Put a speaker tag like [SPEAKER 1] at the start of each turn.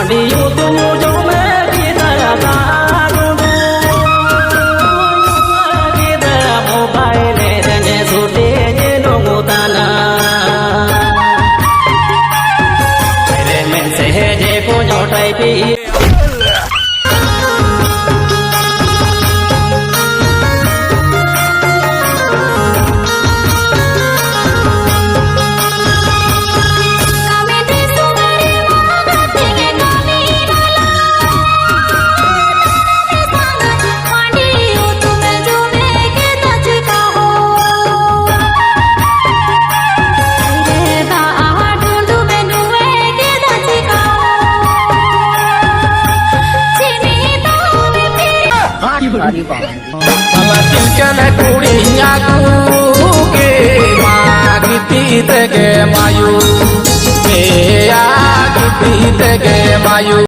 [SPEAKER 1] Maliu tu jome kita tarudu, kita mobile dene sute jenongu tanah. Mere men seje punyo taipi.
[SPEAKER 2] Malatinkele kurinya kuke magiti tege mayu, ya giti tege mayu.